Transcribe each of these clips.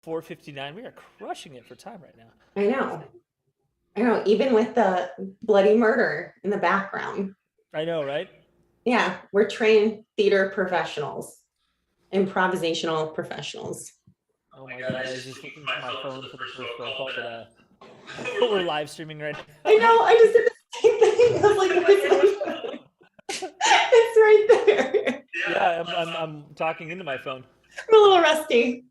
4:59. We are crushing it for time right now. I know. I know, even with the bloody murder in the background. I know, right? Yeah, we're trained theater professionals, improvisational professionals. Oh my God, I was just looking for my phone for the first phone call, but we're live streaming right I now. know, I just did the same thing. I was like, it's right there. Yeah, I'm talking into my phone. I'm a little rusty.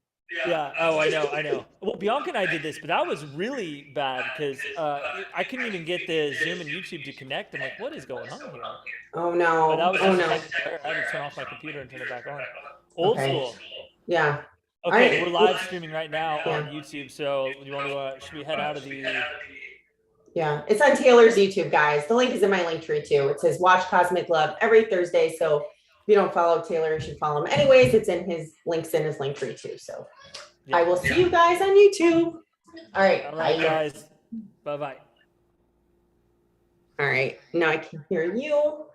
Yeah. Oh, I know. Well, Bianca and I did this, but that was really bad because I couldn't even get the Zoom and YouTube to connect. I'm like, what is going on here? Oh But no. that was Oh just a no. technical error. I had to turn off my computer and turn it back on. Old Okay. school. Yeah. All Okay, right. we're live streaming right now Yeah. on YouTube. So you want to? Should we head out of the? Yeah, it's on Taylor's YouTube, guys. The link is in my link tree too. It says Watch Cosmic Love every Thursday. So if you don't follow Taylor, you should follow him. Anyways, it's in his links in his link tree too. So I will see you guys on YouTube. All right. All right, guys. Bye-bye. All right. Now I can hear you.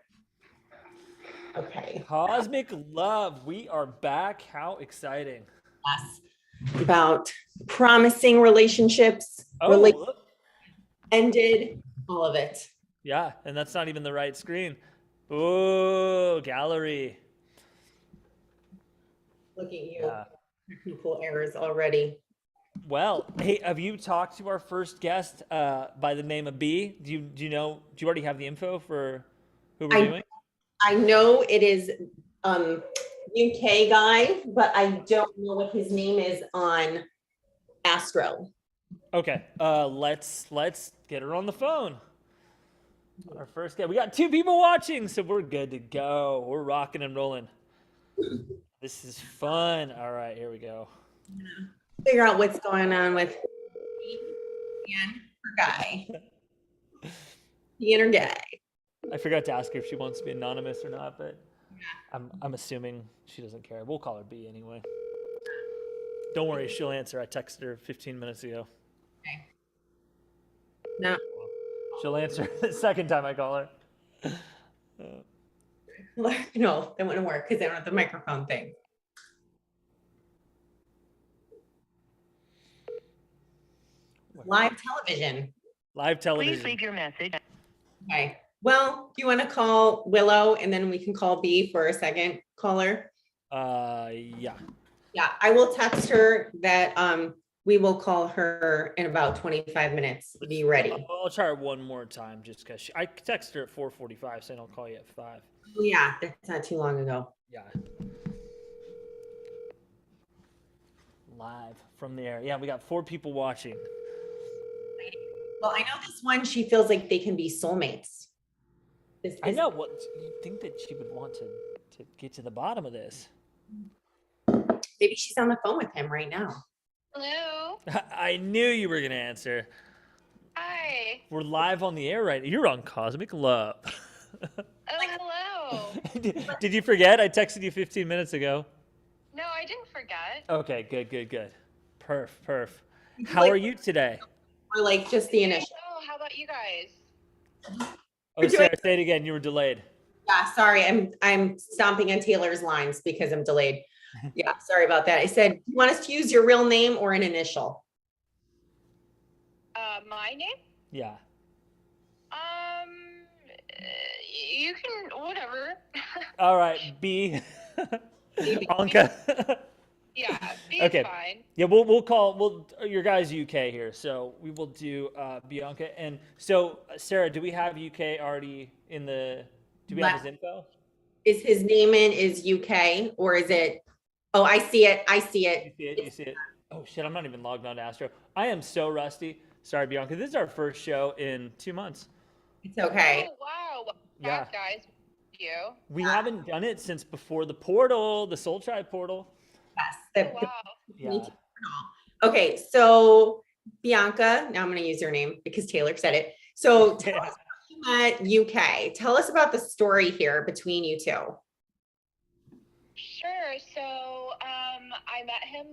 Okay. Cosmic Love. We are back. How exciting. Yes. About promising relationships. Oh, ended, all of it. Yeah, and that's not even the right screen. Oh, gallery. Look at you. Yeah. Technical errors already. Well, hey, have you talked to our first guest by the name of B? Do you already have the info for who we're doing? I know it is UK guy, but I don't know what his name is on Astro. Okay, let's get her on the phone. Our first guy. We got 2 people watching, so we're good to go. We're rocking and rolling. This is fun. All right, here we go. Figure out what's going on with Ian or Guy. Ian or Guy. I forgot to ask her if she wants to be anonymous or not, but I'm assuming she doesn't care. We'll call her B anyway. Don't worry, she'll answer. I texted her 15 minutes ago. Okay. No. She'll answer the second time I call her. No, that wouldn't work because they don't have the microphone thing. Live television. Live television. Please leave your message. Okay. Well, do you want to call Willow and then we can call B for a second caller? Yeah. Yeah, I will text her that we will call her in about 25 minutes. Be ready. I'll try her one more time just because I texted her at 4:45 saying I'll call you at 5. Oh, yeah, that's not too long ago. Yeah. Live from the air. Yeah, we got 4 people watching. Well, I know this one, she feels like they can be soulmates. I know. What you think that she would want to get to the bottom of this? Maybe she's on the phone with him right now. Hello. I knew you were gonna answer. Hi. We're live on the air right now. You're on Cosmic Love. Oh, hello. Did you forget? I texted you 15 minutes ago. No, I didn't forget. Okay, good. Perf. How are you today? Or like just the initial. Oh, how about you guys? Oh, Sarah, say it again. You were delayed. Yeah, sorry. I'm stomping on Taylor's lines because I'm delayed. Yeah, sorry about that. I said, do you want us to use your real name or an initial? My name? Yeah. You can, whatever. All right, B. Anka. Yeah, B Okay. is fine. Yeah, we'll your guys UK here, so we will do Bianca. And so Sarah, do we have UK already in the? Do we have his info? Is his name is UK or is it? Oh, I see it. You see it. Oh shit, I'm not even logged on to Astro. I am so rusty. Sorry, Bianca. This is our first show in 2 months. It's okay. Oh, wow. Yeah. Guys, you. We haven't done it since before the portal, the Soul Tribe portal. Yes. Wow. Yeah. Okay, so Bianca, now I'm going to use your name because Taylor said it. So tell us about UK. Tell us about the story here between you two. Sure. So I met him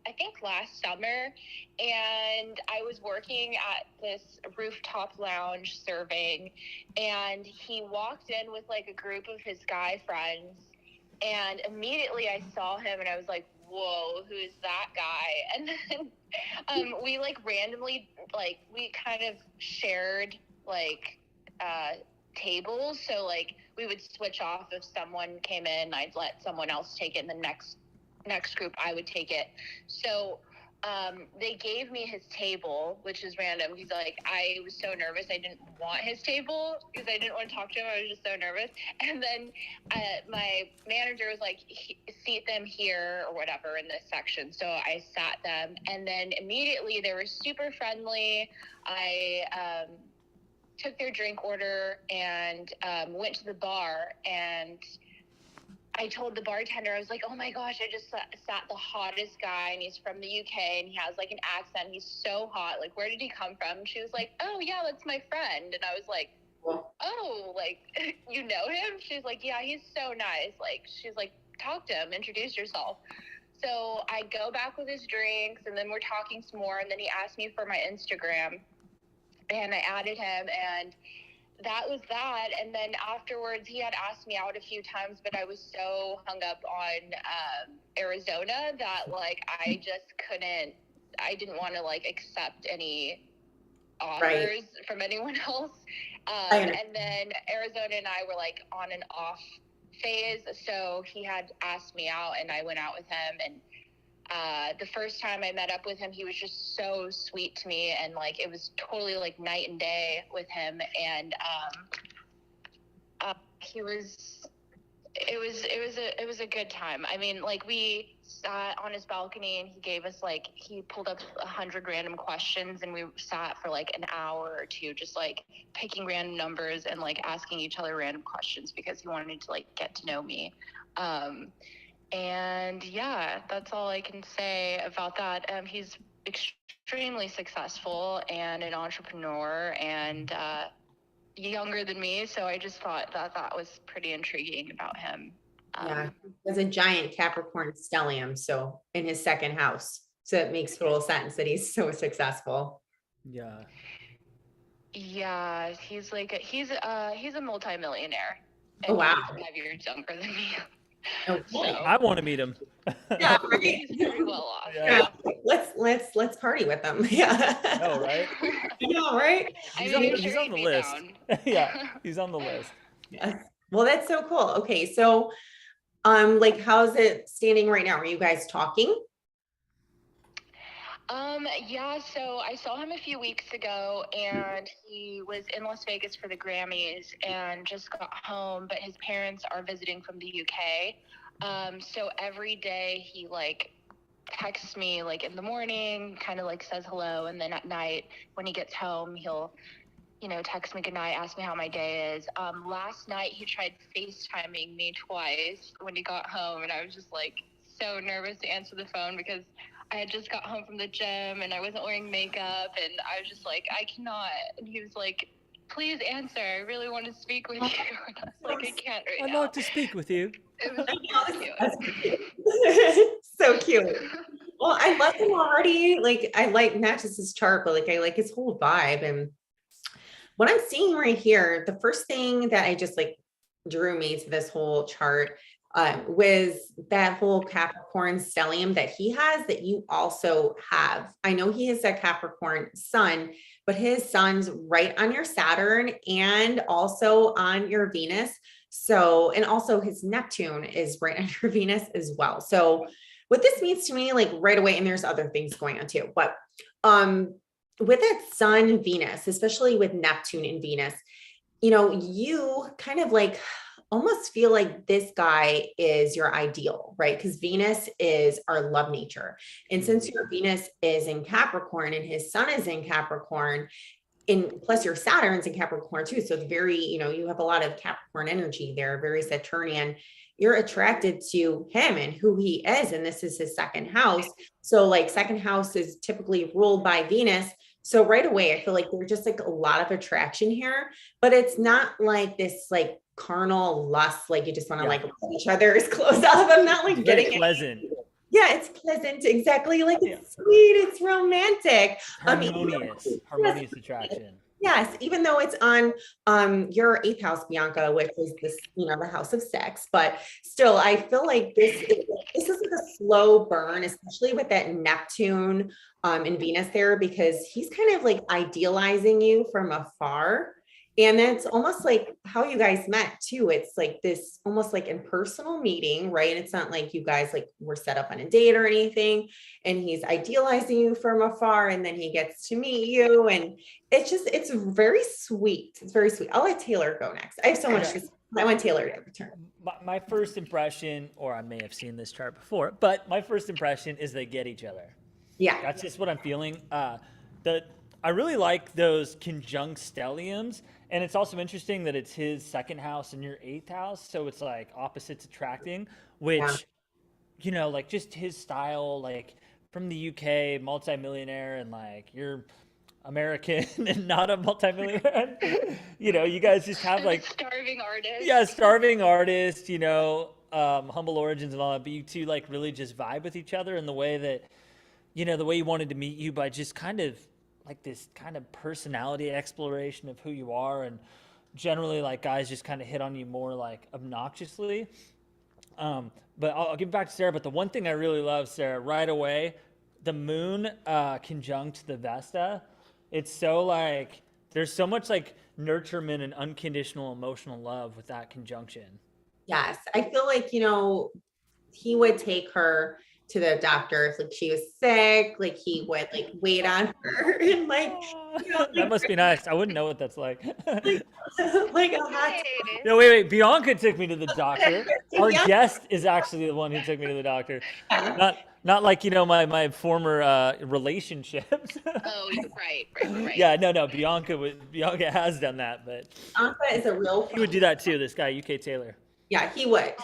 I think last summer, and I was working at this rooftop lounge serving, and he walked in with a group of his guy friends, and immediately I saw him and I was like, whoa, who's that guy? And then we like randomly, like we kind of shared like tables. So like we would switch off if someone came in, I'd let someone else take it, and the next group I would take it. So they gave me his table, which is random. He's like, I was so nervous. I didn't want his table because I didn't want to talk to him. I was just so nervous. And then my manager was like, seat them here or whatever in this section. So I sat them, and then immediately they were super friendly. I took their drink order and went to the bar, and I told the bartender, I was like, oh my gosh, I just sat the hottest guy, and he's from the UK, and he has like an accent. He's so hot. Like, where did he come from? And she was like, oh yeah, that's my friend. And I was like, oh, like, you know him? She's like, yeah, he's so nice. Like, she's like, talk to him, introduce yourself. So I go back with his drinks, and then we're talking some more, and then he asked me for my Instagram, and I added him, and that was that. And then afterwards, he had asked me out a few times, but I was so hung up on Arizona that like I didn't want to like accept any offers from anyone else. And then Arizona and I were like on and off phase, so he had asked me out, and I went out with him. And the first time I met up with him, he was just so sweet to me, and like it was totally like night and day with him. And it was a good time. I mean, like we sat on his balcony, and he pulled up 100 random questions, and we sat for like an hour or two just like picking random numbers and like asking each other random questions because he wanted to like get to know me. And yeah, that's all I can say about that. He's extremely successful and an entrepreneur, and younger than me. So I just thought that was pretty intriguing about him. Yeah, there's a giant Capricorn stellium, so in his second house. So it makes total sense that he's so successful. Yeah. Yeah, he's a multimillionaire. Oh, wow. He's 5 years younger than me. Okay. So, I want to meet him. Yeah, he's very well off. Yeah. Let's party with them. Yeah. Oh, right. Yeah, right. He's He's on the list. Yeah, he's on the list. Yeah. Well, that's so cool. Okay, so like how's it standing right now? Are you guys talking? Yeah, so I saw him a few weeks ago, and he was in Las Vegas for the Grammys and just got home, but his parents are visiting from the UK. So every day he like texts me like in the morning, kind of like says hello, and then at night when he gets home, he'll text me goodnight, ask me how my day is. Last night he tried FaceTiming me twice when he got home, and I was just like so nervous to answer the phone because I had just got home from the gym and I wasn't wearing makeup, and I was just like, I cannot. And he was like, please answer. I really want to speak with you. And I was like, I can't right now. I'd like to speak with you. It was so cute. So cute. Well, I love him already. Like, I like not just his chart, but like I like his whole vibe. And what I'm seeing right here, the first thing that I just like drew me to this whole chart was that whole Capricorn stellium that he has that you also have. I know he has a Capricorn sun, but his sun's right on your Saturn and also on your Venus. So, and also his Neptune is right on your Venus as well. So what this means to me, like right away, and there's other things going on too, but with that sun Venus, especially with Neptune and Venus, you kind of like almost feel like this guy is your ideal, right? Because Venus is our love nature. And since your Venus is in Capricorn and his sun is in Capricorn, and plus your Saturn's in Capricorn too. So it's very, you have a lot of Capricorn energy there, very Saturnian. You're attracted to him and who he is. And this is his second house. So like second house is typically ruled by Venus. So right away, I feel like there's just like a lot of attraction here, but it's not like this like carnal lust, like you just want to like pull each other's clothes off. I'm not like getting pleasant. Yeah, it's pleasant. Exactly. Like it's sweet. It's romantic. Harmonious attraction. Yes, even though it's on your eighth house, Bianca, which is this, the house of sex, but still, I feel like this is like a slow burn, especially with that Neptune and Venus there, because he's kind of like idealizing you from afar. And that's almost like how you guys met too. It's like this almost like impersonal meeting, right? And it's not like you guys like were set up on a date or anything. And he's idealizing you from afar, and then he gets to meet you, and it's very sweet. It's very sweet. I'll let Taylor go next. I have so much to say. I want Taylor to return. My first impression, or I may have seen this chart before, but my first impression is they get each other. Yeah. That's just what I'm feeling. I really like those conjunct stelliums, and it's also interesting that it's his second house and your eighth house, so it's like opposites attracting, which, like just his style, like from the UK, multimillionaire, and like you're American and not a multimillionaire. You guys just have like starving artist. Yeah, starving artist. Humble origins and all that. But you two like really just vibe with each other in the way that, the way he wanted to meet you by just kind of like this kind of personality exploration of who you are, and generally like guys just kind of hit on you more like obnoxiously. But I'll give it back to Sarah. But the one thing I really love, Sarah, right away, the moon conjunct the Vesta. It's so like there's so much like nurturement and unconditional emotional love with that conjunction. Yes. I feel like, he would take her to the doctor if like she was sick, like he would like wait on her and like, that must be nice. I wouldn't know what that's like. like a hot. Hey. No, wait. Bianca took me to the doctor. Our guest is actually the one who took me to the doctor. Not like, my former relationships. Oh, right. Yeah, no. Bianca has done that, but Bianca is a real. He would do that too. This guy, UK Taylor. Yeah, he would.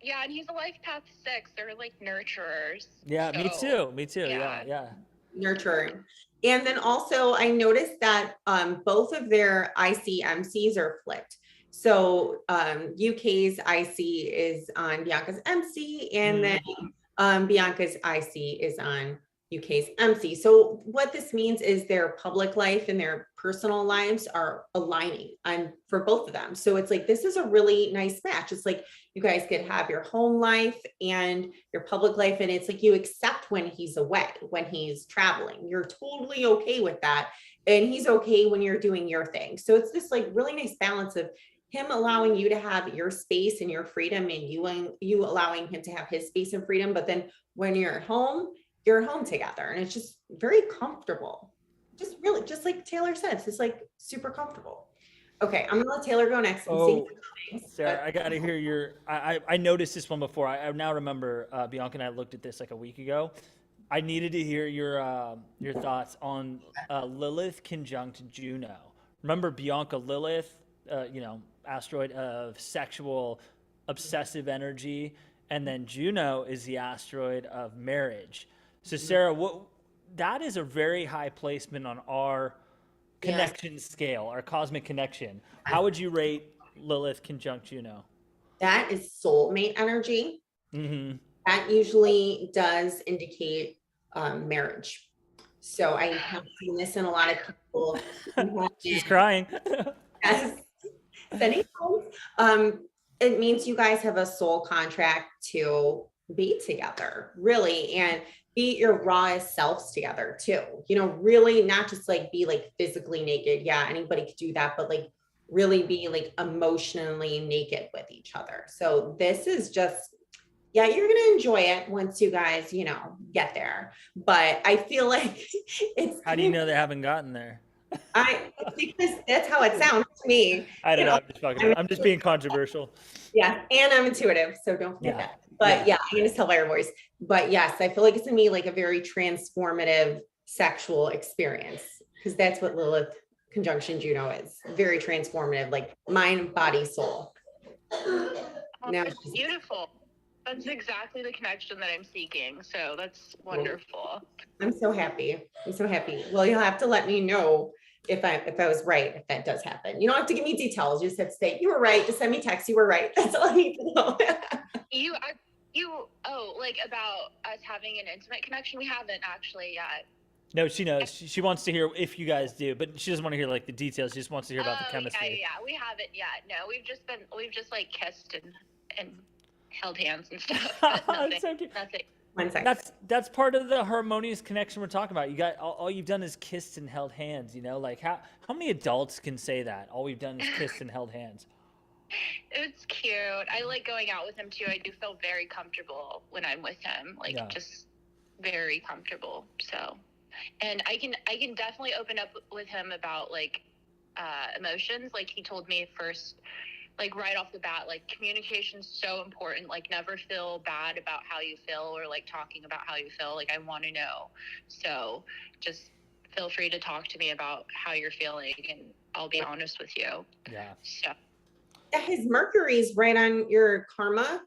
Yeah, and he's a life path 6. They're like nurturers. Yeah, so, me too. Yeah. Nurturing. And then also I noticed that both of their IC/MCs are flipped. So UK's IC is on Bianca's MC, and then Bianca's IC is on UK's MC. So what this means is their public life and their personal lives are aligning for both of them. So it's like, this is a really nice match. It's like you guys could have your home life and your public life. And it's like you accept when he's away, when he's traveling, you're totally okay with that. And he's okay when you're doing your thing. So it's this like really nice balance of him allowing you to have your space and your freedom, and you allowing him to have his space and freedom. But then when you're at home together, and it's just very comfortable. Just really, just like Taylor said, it's like super comfortable. Okay, I'm gonna let Taylor go next. Sarah, I gotta hear your. I noticed this one before. I now remember Bianca and I looked at this like a week ago. I needed to hear your thoughts on Lilith conjunct Juno. Remember Bianca, Lilith, asteroid of sexual obsessive energy, and then Juno is the asteroid of marriage. So Sarah, that is a very high placement on our connection scale, our cosmic connection. How would you rate Lilith conjunct Juno? That is soulmate energy. Mm-hmm. That usually does indicate marriage. So I have seen this in a lot of people. She's crying. Yes. It means you guys have a soul contract to be together, really, and be your rawest selves together too. Really not just like be like physically naked. Yeah, anybody could do that, but like really be like emotionally naked with each other. So this is just, you're gonna enjoy it once you guys, get there. But I feel like it's. How do you know they haven't gotten there? Because that's how it sounds to me. I don't know. I'm just being controversial. Yeah, and I'm intuitive, so don't forget that. But I can just tell by your voice. But yes, I feel like it's gonna be like a very transformative sexual experience, because that's what Lilith conjunction Juno is. Very transformative, like mind, body, soul. Now that's beautiful. That's exactly the connection that I'm seeking. So that's wonderful. I'm so happy. Well, you'll have to let me know if I was right, if that does happen. You don't have to give me details. You just have to say, you were right. Just send me text. You were right. That's all I need to know. Like about us having an intimate connection? We haven't actually yet. No, she knows. She wants to hear if you guys do, but she doesn't want to hear like the details. She just wants to hear about the Oh, chemistry. yeah. We haven't yet. No, we've just like kissed and held hands and stuff, but nothing. It's so cute. Nothing. One sec. That's part of the harmonious connection we're talking about. You got all you've done is kissed and held hands. You know, like how many adults can say that? All we've done is kissed and held hands. It's cute. I like going out with him too. I do feel very comfortable when I'm with him. Like Yeah. just very comfortable. So, and I can definitely open up with him about like emotions. Like he told me first, like right off the bat, like communication's so important. Like never feel bad about how you feel or like talking about how you feel. Like I want to know. So just feel free to talk to me about how you're feeling and I'll be honest with you. Yeah. So His Mercury's right on your karma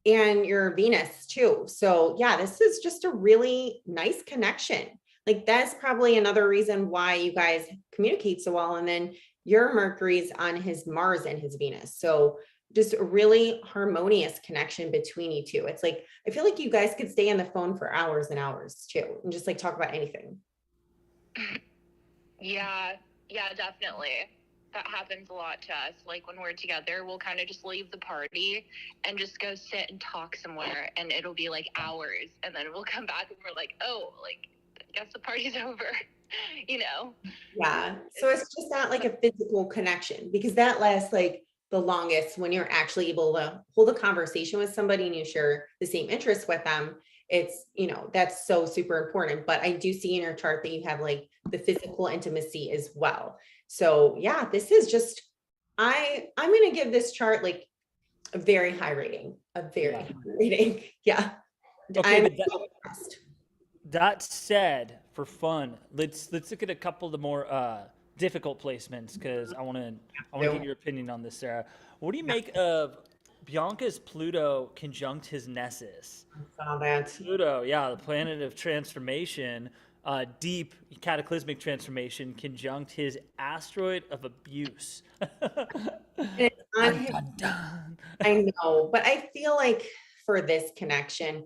and your Venus too. So yeah, this is just a really nice connection. Like that's probably another reason why you guys communicate so well. And then your Mercury's on his Mars and his Venus. So just a really harmonious connection between you two. It's like, I feel like you guys could stay on the phone for hours and hours too, and just like talk about anything. yeah, definitely. That happens a lot to us. Like when we're together, we'll kind of just leave the party and just go sit and talk somewhere, and it'll be like hours, and then we'll come back and we're like, oh, like I guess the party's over, you know? Yeah. So it's just not like a physical connection, because that lasts like the longest when you're actually able to hold a conversation with somebody and you share the same interests with them. It's, that's so super important. But I do see in your chart that you have like the physical intimacy as well. So yeah, this is just, I'm going to give this chart like a very high rating, high rating. Yeah. Okay, I'm but so impressed. that said, for fun, let's look at a couple of the more difficult placements because I want to get your opinion on this, Sarah. What do you make of Bianca's Pluto conjunct his Nessus? I saw that. Pluto, yeah, the planet of transformation, deep cataclysmic transformation, conjunct his asteroid of abuse. It's on Dun, his, dun, dun. I know, but I feel like for this connection,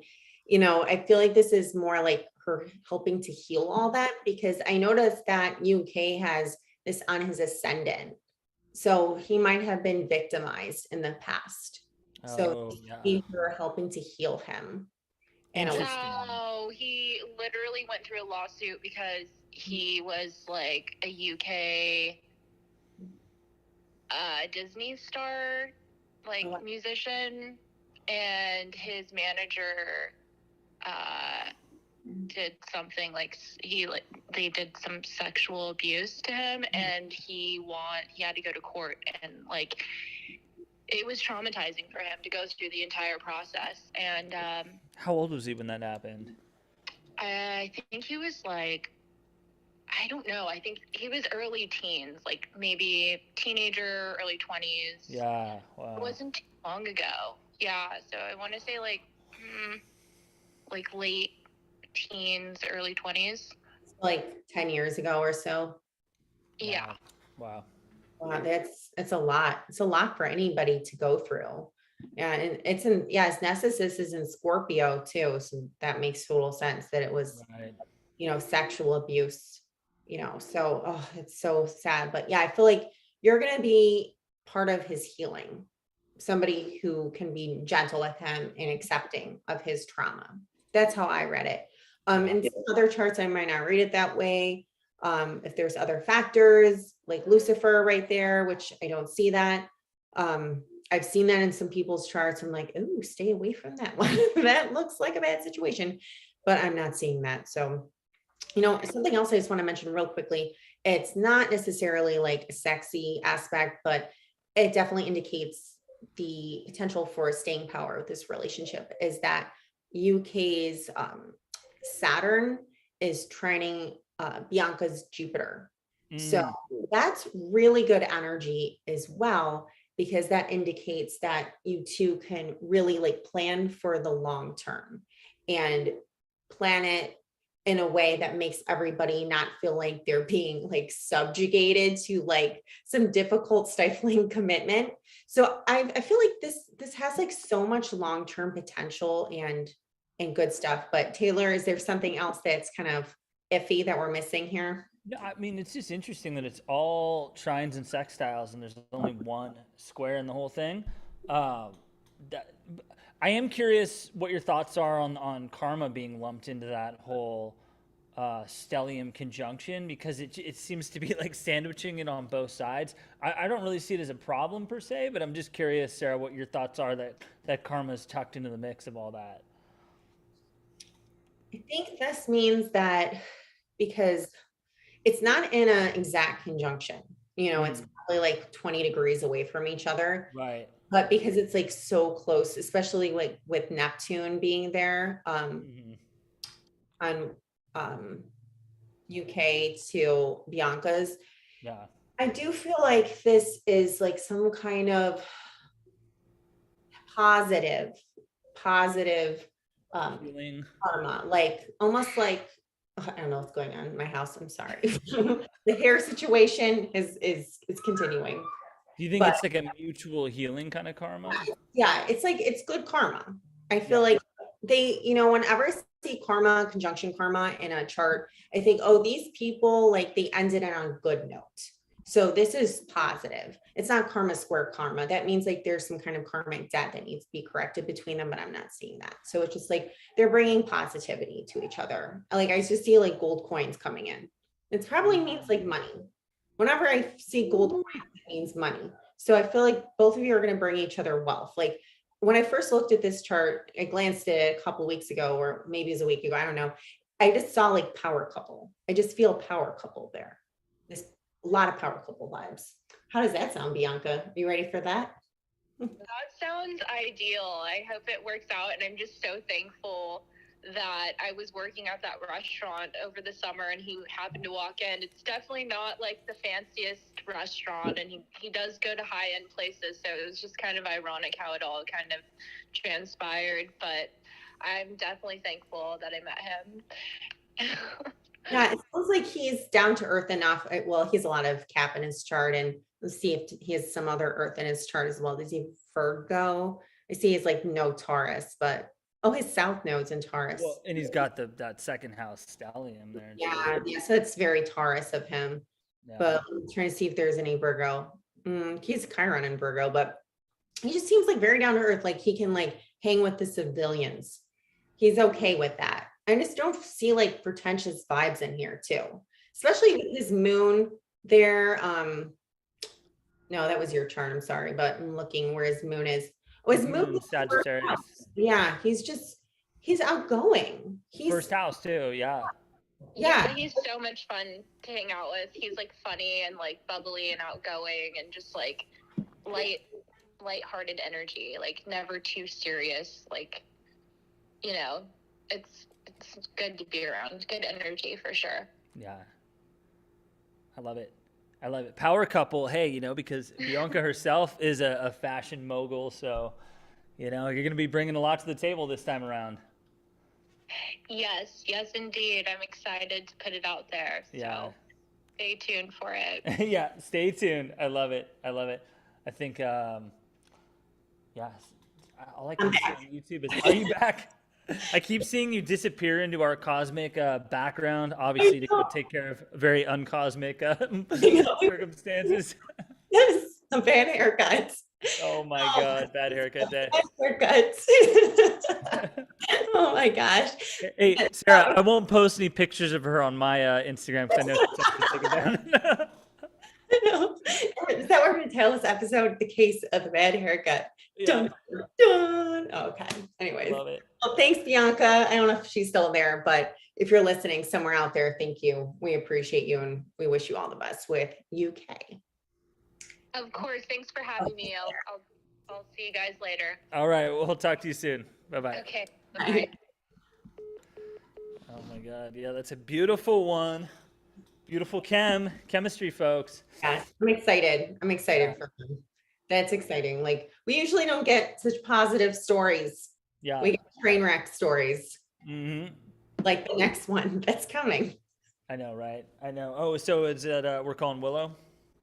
I feel like this is more like her helping to heal all that, because I noticed that UK has this on his ascendant. So he might have been victimized in the past. So Oh, yeah. maybe her helping to heal him. And Interesting. No, he literally went through a lawsuit because he was like a UK Disney star, like musician, and his manager did something like they did some sexual abuse to him, and he had to go to court, and like it was traumatizing for him to go through the entire process. And How old was he when that happened? I think he was like, I don't know. I think he was early teens, like maybe teenager, early 20s. Yeah, wow. It wasn't too long ago. Yeah, so I want to say like late teens, early 20s. like 10 years ago or so. Yeah. Wow. Wow, it's a lot. It's a lot for anybody to go through. Yeah, and his Nessus is in Scorpio too. So that makes total sense that it was, Right. sexual abuse, so it's so sad. But yeah, I feel like you're gonna be part of his healing, somebody who can be gentle with him and accepting of his trauma. That's how I read it. In some other charts, I might not read it that way. If there's other factors like Lucifer right there, which I don't see that. I've seen that in some people's charts. I'm like, oh, stay away from that one. That looks like a bad situation, but I'm not seeing that. So, something else I just want to mention real quickly. It's not necessarily like a sexy aspect, but it definitely indicates the potential for staying power with this relationship is that UK's Saturn is trining Bianca's Jupiter. So that's really good energy as well, because that indicates that you two can really like plan for the long term and plan it in a way that makes everybody not feel like they're being like subjugated to like some difficult stifling commitment. So I feel like this has like so much long-term potential and good stuff. But Taylor, is there something else that's kind of iffy that we're missing here? No, I mean, it's just interesting that it's all trines and sextiles, and there's only one square in the whole thing. Um, that, I am curious what your thoughts are on karma being lumped into that whole stellium conjunction, because it seems to be like sandwiching it on both sides. I don't really see it as a problem per se, but I'm just curious, Sarah, what your thoughts are that karma is tucked into the mix of all that. I think this means that because it's not in an exact conjunction, it's probably like 20 degrees away from each other. Right. But because it's like so close, especially like with Neptune being there on UK to Bianca's, Yeah. I do feel like this is like some kind of positive Feeling. karma, like almost like I don't know what's going on in my house. I'm sorry. The hair situation is continuing. Do you think But it's like a mutual healing kind of karma? yeah, it's like it's good karma. I feel Yeah. like they, whenever I see karma, conjunction karma in a chart, I think, oh, these people like they ended it on a good note. So this is positive. It's not karma square karma. That means like there's some kind of karmic debt that needs to be corrected between them, but I'm not seeing that. So it's just like they're bringing positivity to each other. Like I just see like gold coins coming in. It probably means like money. Whenever I see gold coins, it means money. So I feel like both of you are going to bring each other wealth. Like when I first looked at this chart, I glanced at it a couple of weeks ago, or maybe it was a week ago. I don't know. I just saw like power couple. I just feel power couple there. This a lot of power couple vibes. How does that sound, Bianca? Are you ready for that? That sounds ideal. I hope it works out. And I'm just so thankful that I was working at that restaurant over the summer and he happened to walk in. It's definitely not like the fanciest restaurant, and he does go to high-end places. So it was just kind of ironic how it all kind of transpired. But I'm definitely thankful that I met him. Yeah, it sounds like he's down to earth enough. Well, he has a lot of Cap in his chart, and let's see if he has some other earth in his chart as well. Does he have Virgo? I see he's like no Taurus, but his south node's in Taurus. Well, and he's got that second house stellium there. Yeah, so it's very Taurus of him. Yeah. But I'm trying to see if there's any Virgo. He's Chiron in Virgo, but he just seems like very down to earth. Like he can like hang with the civilians. He's okay with that. I just don't see like pretentious vibes in here too, especially with his moon there. No, that was your chart. I'm sorry, but I'm looking where his moon is. Oh, his moon is Sagittarius. Yeah, he's outgoing. He's first house too. Yeah. Yeah, he's so much fun to hang out with. He's like funny and like bubbly and outgoing and just like light-hearted energy, like never too serious. Like, it's good to be around. Good energy for sure. Yeah. I love it. Power couple. Hey, because Bianca herself is a fashion mogul. So, you're going to be bringing a lot to the table this time around. Yes, indeed. I'm excited to put it out there. So stay tuned for it. Yeah, stay tuned. I love it. I think, all I can see on YouTube is, are you back? I keep seeing you disappear into our cosmic background, obviously to go take care of very uncosmic circumstances. Yes, some bad haircuts. Oh my God, bad haircut day. Haircuts. Oh my gosh. Hey, Sarah, I won't post any pictures of her on my Instagram because I know she's going to take it down. Is that what we're going to tell this episode? The case of the bad haircut. Yeah. Dun, dun. Okay. Anyways. Love it. Well, thanks, Bianca. I don't know if she's still there, but if you're listening somewhere out there, thank you. We appreciate you and we wish you all the best with UK. Of course. Thanks for having me. I'll see you guys later. All right. We'll talk to you soon. Bye-bye. Okay. Bye. Oh my God. Yeah, that's a beautiful one. Beautiful chemistry, folks. Yes, I'm excited. For them. That's exciting. Like we usually don't get such positive stories. Yeah. We get train wreck stories. Mm-hmm. Like the next one that's coming. I know, right? I know. Oh, so is it we're calling Willow?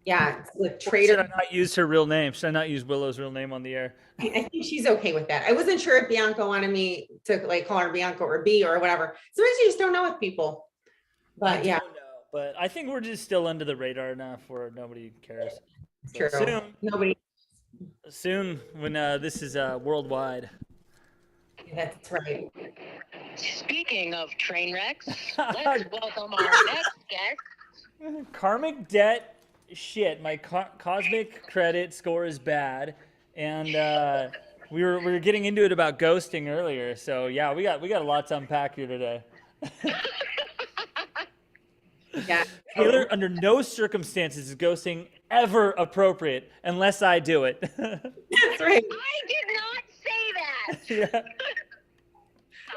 Yeah, it's the trader. Should I not use her real name? Should I not use Willow's real name on the air? I think she's okay with that. I wasn't sure if Bianca wanted me to like call her Bianca or B or whatever. Sometimes you just don't know with people. But yeah, don't know, but I think we're just still under the radar enough where nobody cares. it's But true. Nobody. soon when this is worldwide. That's right. Speaking of train wrecks, let's welcome our next guest. Karmic debt, shit. My cosmic credit score is bad, and we were getting into it about ghosting earlier. So yeah, we got a lot to unpack here today. Yeah. Taylor, under no circumstances is ghosting ever appropriate unless I do it. That's right. I did not say that. Yeah.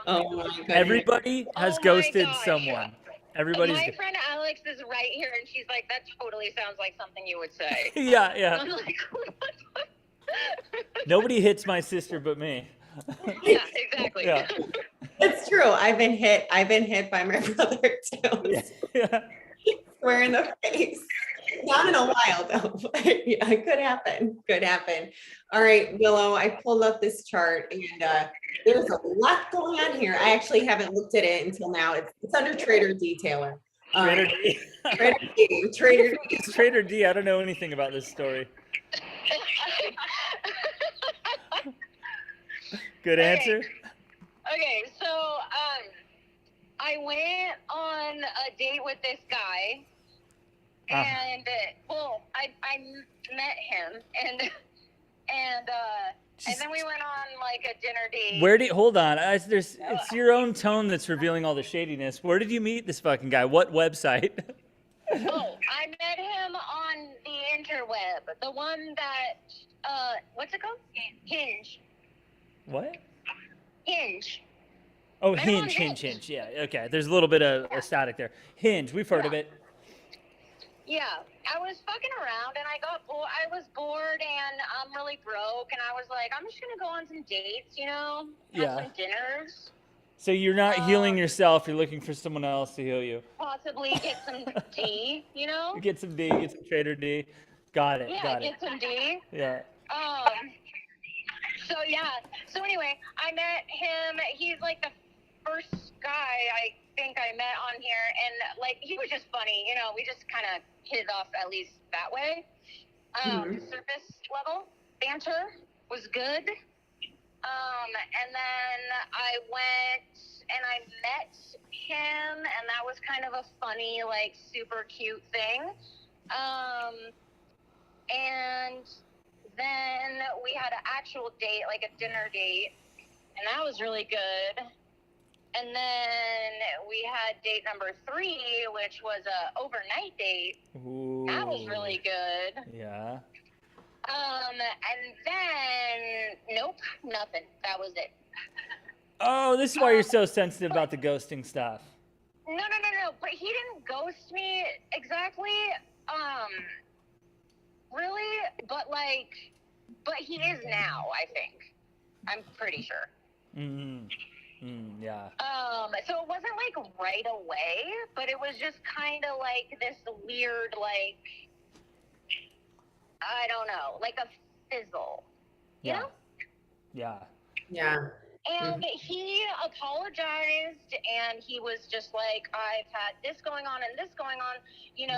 Oh my goodness. Everybody has Oh my got gosh. someone. Everybody's. My friend Alex is right here, and she's like, "That totally sounds like something you would say." Yeah, And yeah. I'm like, "What?" Nobody hits my sister but me. Yeah, exactly. Yeah. It's true. I've been hit by my brother too. Yeah. Yeah. Swear in the face. Not in a while though. But yeah, it could happen. Could happen. All right, Willow. I pulled up this chart and there's a lot going on here. I actually haven't looked at it until now. It's under Trader D, Taylor. Trader D. Trader D. Trader D. It's Trader D. I don't know anything about this story. Good answer. Okay, so I went on a date with this guy, and well, I met him, and then we went on like a dinner date. Where did hold on? It's your own tone that's revealing all the shadiness. Where did you meet this fucking guy? What website? Oh, I met him on the interweb, the one that what's it called? Hinge. What? Hinge. Oh, Met him on Hinge. Yeah, okay. There's a little bit of a static there. Hinge, we've heard of it. Yeah, I was fucking around and I was bored and I'm really broke and I was like, I'm just gonna go on some dates, have Yeah. some dinners, So you're not healing yourself. You're looking for someone else to heal you. possibly get some tea, Get some D. Get some Trader D. Got it. Yeah, Got it. get some tea. Yeah. So anyway, I met him. He's like the first guy I think I met on here, and like he was just funny, we just kind of hit it off at least that way. Surface level banter was good. And then I went and I met him, and that was kind of a funny, like super cute thing. And then we had an actual date, like a dinner date, and that was really good. And then we had date number 3, which was a overnight date. Ooh. That was really good. Yeah. And then nope, nothing. That was it. Oh, this is why you're so sensitive about the ghosting stuff. No. But he didn't ghost me exactly. Really, but he is now. I think. I'm pretty sure. Yeah. So it wasn't like right away, but it was just kind of like this weird, like, I don't know, like a fizzle, you know? Yeah. Yeah. And he apologized, and he was just like, I've had this going on and this going on, and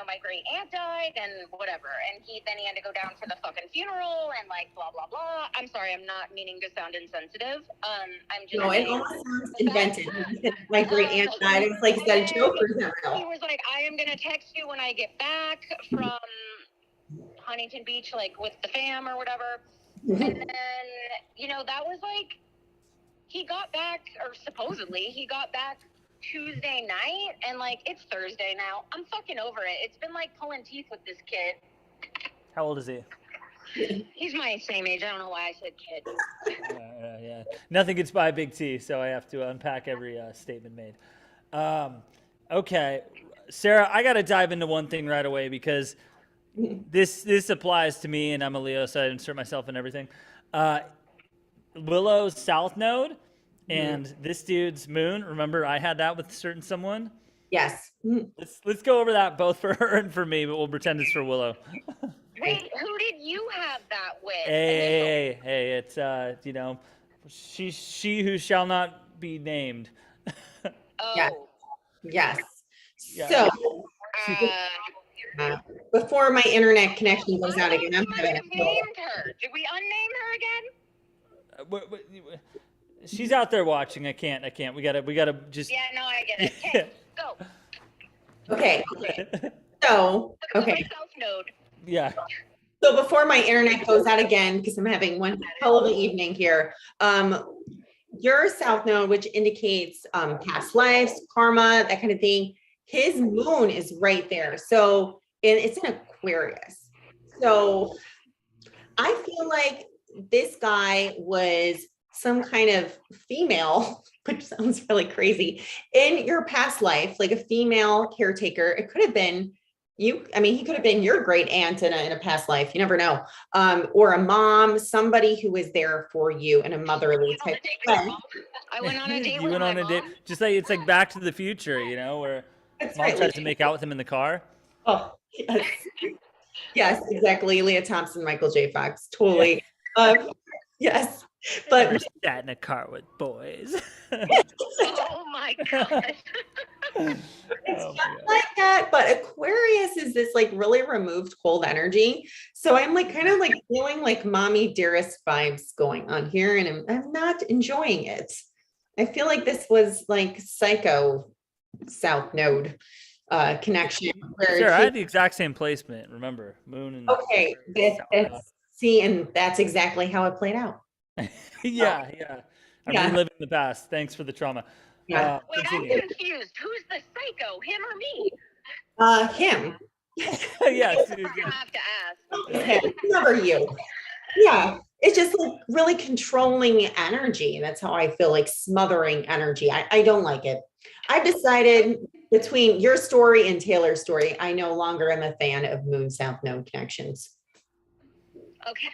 my great aunt died and whatever. And then he had to go down for the fucking funeral and like blah, blah, blah. I'm sorry, I'm not meaning to sound insensitive. I'm just No, it almost sounds invented. My great aunt died. It's like, is that a joke or is that He real? was like, I am going to text you when I get back from Huntington Beach, like with the fam or whatever. And then, that was like, he got back, or supposedly he got back Tuesday night, and like, it's Thursday now. I'm fucking over it. It's been like pulling teeth with this kid. How old is he? He's my same age. I don't know why I said kid. Yeah. Nothing gets by Big T, so I have to unpack every statement made. Okay, Sarah, I got to dive into one thing right away because this applies to me, and I'm a Leo, so I insert myself in everything. Willow's South Node and this dude's Moon. Remember, I had that with a certain someone. Yes. Let's go over that both for her and for me, but we'll pretend it's for Willow. Wait, who did you have that with? Hey, it's she who shall not be named. Oh. Yeah. Yes. Yeah. So Uh, before my internet connection goes out I again, thought I'm we might having have named her. Did we unname her again? She's out there watching. I can't. We gotta just. Yeah, no, I get it. Okay, go. okay. So Look at okay. my south node. Yeah. So before my internet goes out again, because I'm having one hell of an evening here, your south node, which indicates past lives, karma, that kind of thing, his moon is right there. So and it's in Aquarius. So I feel like this guy was some kind of female, which sounds really crazy, in your past life, like a female caretaker. It could have been you. I mean, he could have been your great aunt in a past life. You never know. Or a mom, somebody who was there for you in a motherly type of way. I went on a date You with went my on a mom. date, just like it's like Back to the Future, where That's mom right. tries to make out with him in the car. Oh, yes. Yes, exactly. Leah Thompson, Michael J. Fox. Totally. Yes. But Never sat in a car with boys. Oh my god. it's Oh just my God. like that. But Aquarius is this like really removed cold energy. So I'm like kind of like feeling like mommy dearest vibes going on here, and I'm not enjoying it. I feel like this was like psycho South Node connection where Sure, I he, had the exact same placement. Remember, moon and okay, that's see, and that's exactly how it played out. yeah. I'm Yeah. reliving the past. Thanks for the trauma. Yeah. Wait, I'm Continue. confused. Who's the psycho, him or me? Him. Yes. I have to ask. Him. Never you. Yeah. It's just like really controlling energy. That's how I feel, like smothering energy. I don't like it. I've decided between your story and Taylor's story, I no longer am a fan of Moon South Node connections. Okay.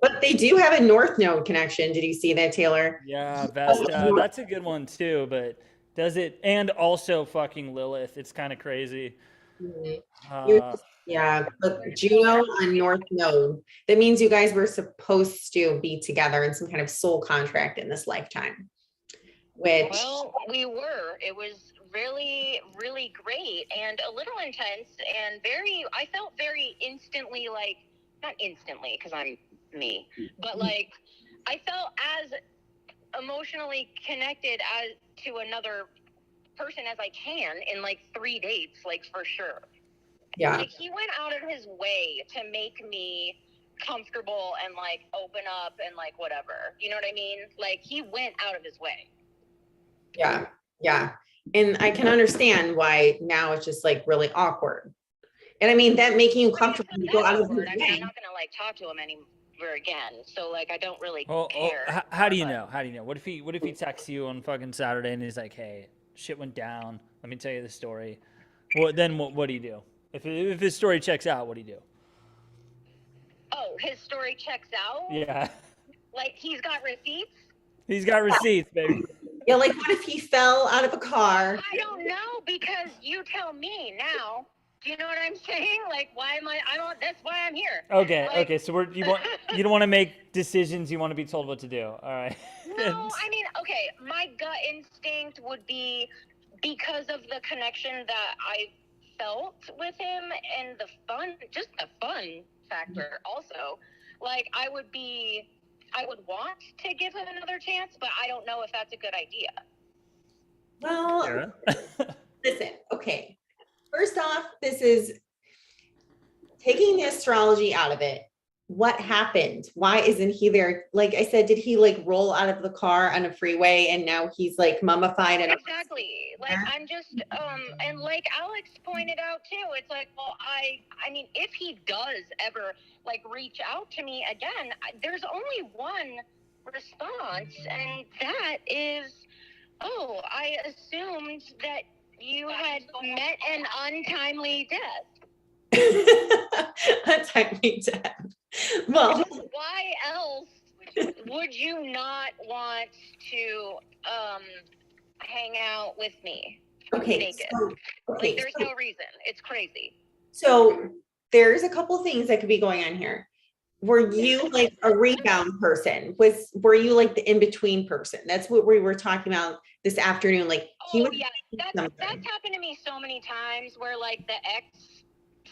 But they do have a North Node connection. Did you see that, Taylor? Yeah, Vesta. That's a good one too, but does it and also fucking Lilith. It's kind of crazy. Yeah, but Juno on North Node. That means you guys were supposed to be together in some kind of soul contract in this lifetime. Which Well, we were. It was really, really great and a little intense and I felt very instantly like, not instantly because I'm me, but like I felt as emotionally connected as to another person as I can in like 3 dates, like for sure. yeah, Like he went out of his way to make me comfortable and like open up and like whatever. You know what I mean? Like he went out of his way. yeah. And I can understand why now it's just like really awkward. And I mean that making you comfortable to go out of your I mean, I'm way. not gonna like talk to him anymore again. So like I don't really Oh, care. how do you know? How do you know? What if he texts you on fucking Saturday and he's like, "Hey, shit went down. Let me tell you the story." Well, then what do you do? If his story checks out, what do you do? Oh, his story checks out? Yeah. Like he's got receipts? He's got receipts, baby. Yeah, like what if he fell out of a car? I don't know because you tell me now. Do you know what I'm saying? Like why am that's why I'm here. Okay, Like- okay. So you don't want to make decisions. You want to be told what to do. All right. No, I mean, okay, my gut instinct would be because of the connection that I felt with him and the fun factor also. Like I would want to give him another chance, but I don't know if that's a good idea. Well, Sarah? listen, okay. First off, this is taking the astrology out of it. What happened? Why isn't he there? Like I said, did he like roll out of the car on a freeway and now he's like mummified and Exactly. Like I'm just and like Alex pointed out too, it's like, well, I mean, if he does ever like reach out to me again, there's only one response, and that is, oh, I assumed that you had met an untimely death. untimely death? Well, Why else would you not want to hang out with me okay. naked? Okay. Like there's no reason. It's crazy. So there's a couple things that could be going on here. were you like a rebound person? Were you like the in-between person? That's what we were talking about this afternoon. Like he Oh was yeah, that's happened to me so many times where like the ex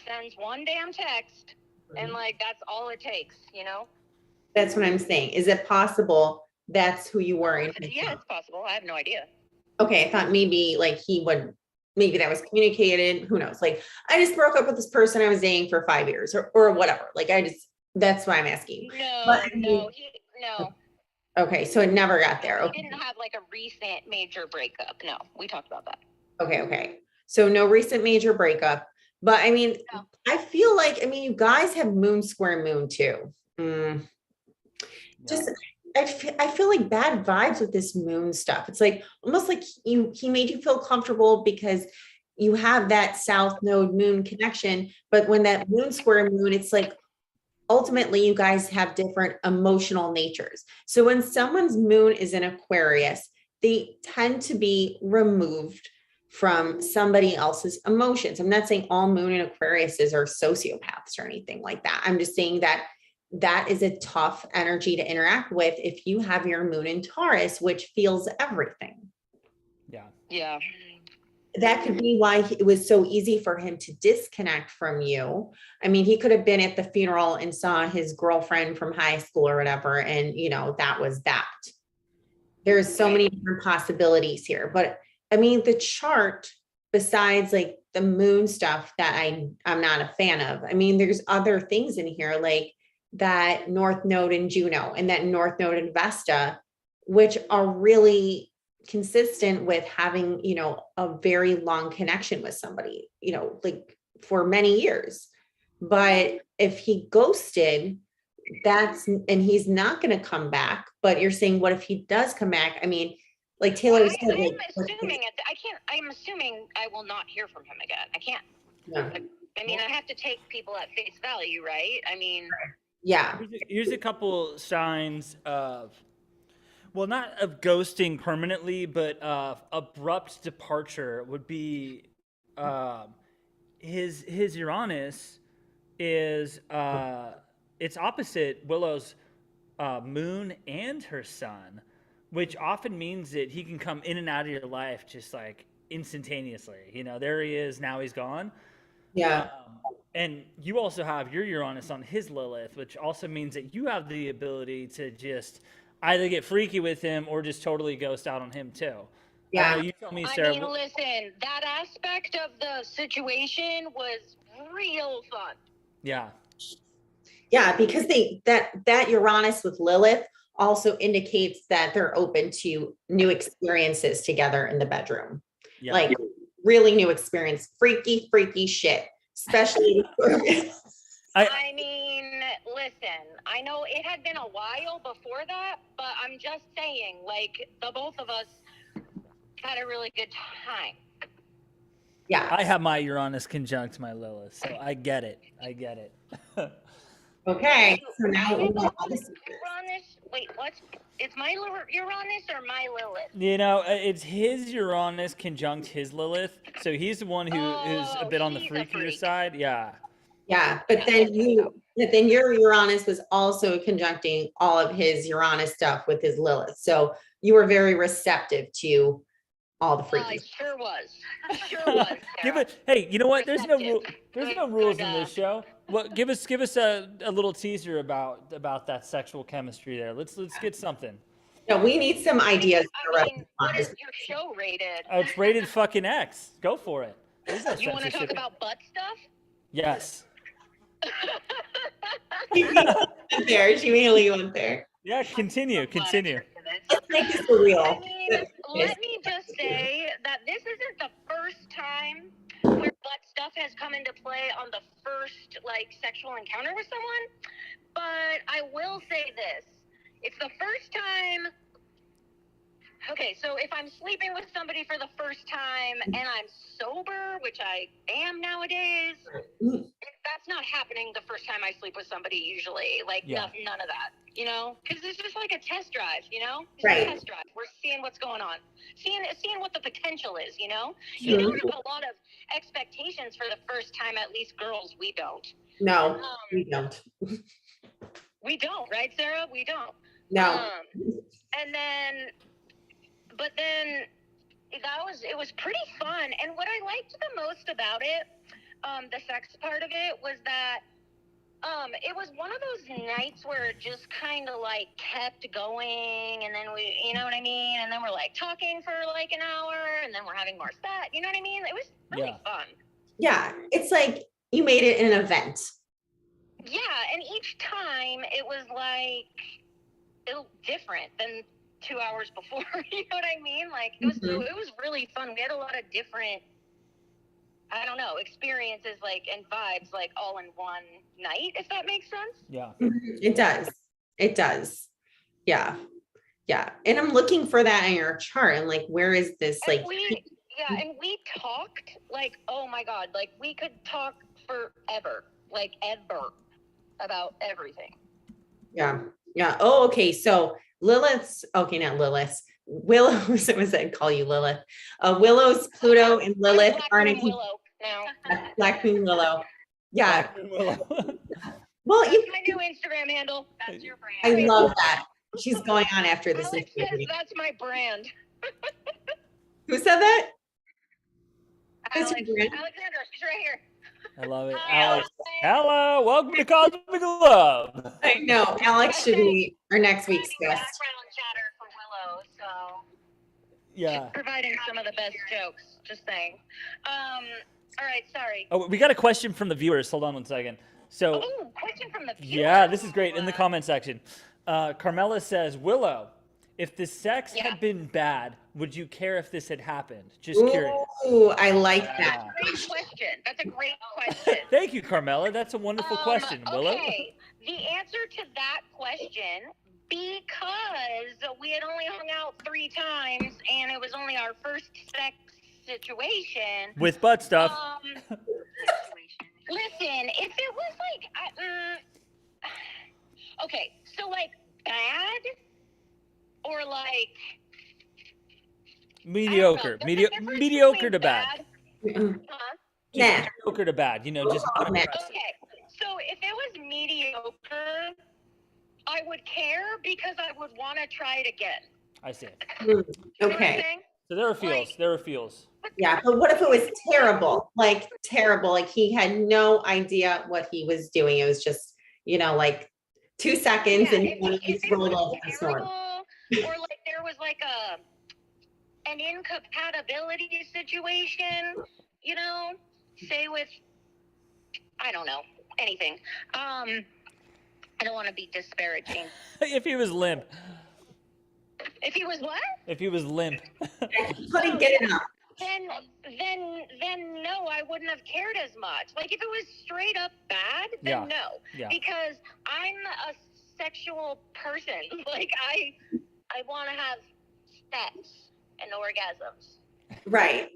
sends one damn text and like that's all it takes, you know? That's what I'm saying. Is it possible that's who you were? Yeah, it's possible. I have no idea. Okay, I thought maybe like maybe that was communicated. Who knows? Like I just broke up with this person I was dating for 5 years or whatever. Like that's why I'm asking. No, But I mean, no. okay, so it never got there. We Okay. didn't have like a recent major breakup. No, we talked about that. Okay. So no recent major breakup. But I mean, No. I feel like, I mean, you guys have moon square moon too. Just I feel like bad vibes with this moon stuff. It's like almost like he made you feel comfortable because you have that south node moon connection. But when that moon square moon, it's like ultimately you guys have different emotional natures. So when someone's moon is in Aquarius, they tend to be removed from somebody else's emotions. I'm not saying all moon in Aquariuses are sociopaths or anything like that. I'm just saying that that is a tough energy to interact with if you have your moon in Taurus, which feels everything. Yeah. That could be why it was so easy for him to disconnect from you. I mean, he could have been at the funeral and saw his girlfriend from high school or whatever, and that was that. There's so many different possibilities here. But I mean, the chart, besides like the moon stuff that I'm not a fan of, I mean, there's other things in here like that North Node in Juno and that North Node in Vesta, which are really consistent with having, a very long connection with somebody, like for many years. But if he ghosted, and he's not going to come back, but you're saying, what if he does come back? I mean, like Taylor said, I'm assuming I will not hear from him again. I can't. Yeah. I mean, I have to take people at face value, right? I mean, yeah. Here's a couple signs of, well, not of ghosting permanently, but abrupt departure would be his Uranus is it's opposite Willow's moon and her sun, which often means that he can come in and out of your life just like instantaneously. There he is, now he's gone. Yeah. And you also have your Uranus on his Lilith, which also means that you have the ability to just either get freaky with him or just totally ghost out on him too. Yeah. You tell me, Sarah. I mean, listen, that aspect of the situation was real fun. Yeah. Yeah, because that Uranus with Lilith also indicates that they're open to new experiences together in the bedroom. Yeah. Like really new experience, freaky shit, especially. I mean, listen, I know it had been a while before that, but I'm just saying, like, the both of us had a really good time. Yeah. I have my Uranus conjunct my Lilith, so I get it. Okay. So now Uranus. Wait, what? It's my Uranus or my Lilith? It's his Uranus conjunct his Lilith, so he's the one who's a bit on the freakier side. Yeah. Yeah, but then your Uranus was also conjuncting all of his Uranus stuff with his Lilith. So you were very receptive to all the freaky. I sure was. Hey, you know what? There's no rules in this show. Well, give us a little teaser about that sexual chemistry there. Let's get something. No, we need some ideas. I mean, what is your show rated? It's rated fucking X. Go for it. You want to talk about butt stuff? Yes. She immediately went there. Yeah, continue. Let's make this real. I mean, let me just say that this isn't the first time where butt stuff has come into play on the first sexual encounter with someone. But I will say this. It's the first time. Okay, so if I'm sleeping with somebody for the first time and I'm sober, which I am nowadays, that's not happening the first time I sleep with somebody usually. None of that, because it's just like a test drive, It's right. a test drive. We're seeing what's going on, seeing what the potential is, Sure. You don't have a lot of expectations for the first time, at least girls, we don't. No, we don't. We don't, right, Sarah? We don't. No. And then, but then it was pretty fun. And what I liked the most about it, the sex part of it, was that it was one of those nights where it just kind of like kept going, and then we, you know what I mean? And then we're like talking for like an hour, and then we're having more sex, you know what I mean? It was really fun. Yeah, it's like you made it an event. Yeah, and each time it was like different than 2 hours before. You know what I mean? Like it was really fun. We had a lot of different, I don't know, experiences like and vibes like all in one night, if that makes sense. Yeah. It does. It does. Yeah. Yeah. And I'm looking for that in your chart. And like, where is this? And Like, and we talked like, oh my God, like we could talk forever, like ever, about everything. Yeah. Yeah. Oh, okay. So Lilith's, okay, not Lilith's. Willow's, I was call you Lilith. Willow's Pluto and Lilith are in a Willow now. Black Moon Willow. Yeah. Black Moon Willow. Well, That's my new Instagram handle. That's your brand. I love that. She's going on after this. Alex says that's my brand. Who said that? Alexandra, she's right here. I love it. Hi, Alex. Hello. Welcome to Cosmic Love. I know. Alex should be our next week's guest. Background chatter for Willow, so Yeah. providing some of the best jokes. Just saying. All right, sorry. Oh, we got a question from the viewers. Hold on one second. So, Question from the viewers. yeah, this is great in the comment section. Carmela says, Willow, if the sex had been bad, would you care if this had happened? Just curious. Ooh, I like that. Great question. That's a great question. Thank you, Carmela. That's a wonderful question, Willow. Okay, the answer to that question, because we had only hung out 3 times and it was only our first sex situation. With butt stuff. Listen, if it was like, okay, so like bad or like Mediocre. Mediocre to bad. Nah. Mediocre to bad. You know, just not Nah. impressive. Okay, so if it was mediocre, I would care because I would want to try it again. I see. You know what I'm Okay. saying? So there are feels. There are feels. Yeah, but what if it was terrible? Like terrible. Like he had no idea what he was doing. It was just, like 2 seconds and he wanted to roll over the snort. Or like there was like an incompatibility situation, say with, I don't know, anything. I don't want to be disparaging. If he was limp. If he was what? If he was limp. Couldn't get it up. Then no, I wouldn't have cared as much. Like if it was straight up bad, then no. Yeah. Because I'm a sexual person. Like I want to have sex and orgasms. Right.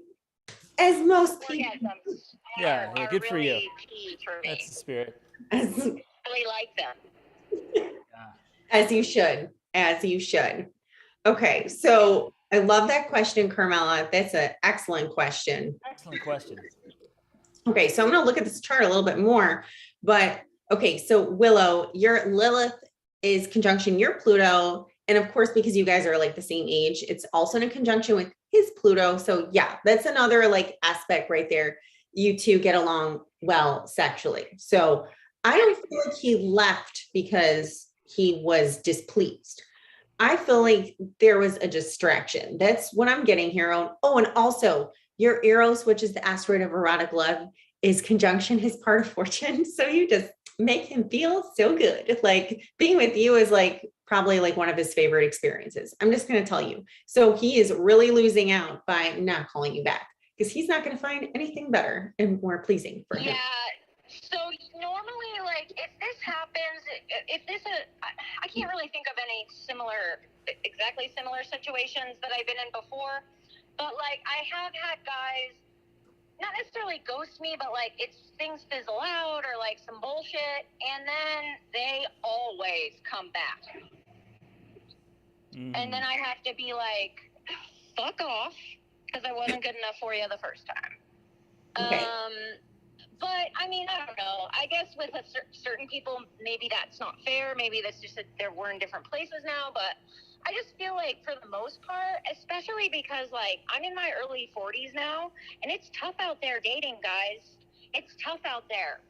As most people. Orgasms Yeah, are good for you. really key for me. That's the spirit. As, Really like them. as you should. As you should. Okay. So I love that question, Carmela. That's an excellent question. Excellent question. Okay. So I'm going to look at this chart a little bit more, but okay. So Willow, your Lilith is conjunction your Pluto. And of course, because you guys are like the same age, it's also in a conjunction with his Pluto. So yeah, that's another like aspect right there. You two get along well sexually. So I don't feel like he left because he was displeased. I feel like there was a distraction. That's what I'm getting here on. Oh, and also your Eros, which is the asteroid of erotic love, is conjunction his part of fortune. So you just make him feel so good. Like being with you is like probably like one of his favorite experiences. I'm just going to tell you. So he is really losing out by not calling you back because he's not going to find anything better and more pleasing for him. Yeah. So normally, like, if this happens, I can't really think of any exactly similar situations that I've been in before, but like, I have had guys not necessarily ghost me, but like, things fizzle out or like some bullshit, and then they always come back. And then I have to be like, fuck off, because I wasn't good enough for you the first time. Okay. But I mean, I don't know. I guess with certain people, maybe that's not fair. Maybe that's just that we're in different places now. But I just feel like for the most part, especially because like I'm in my early 40s now, and it's tough out there dating, guys. It's tough out there.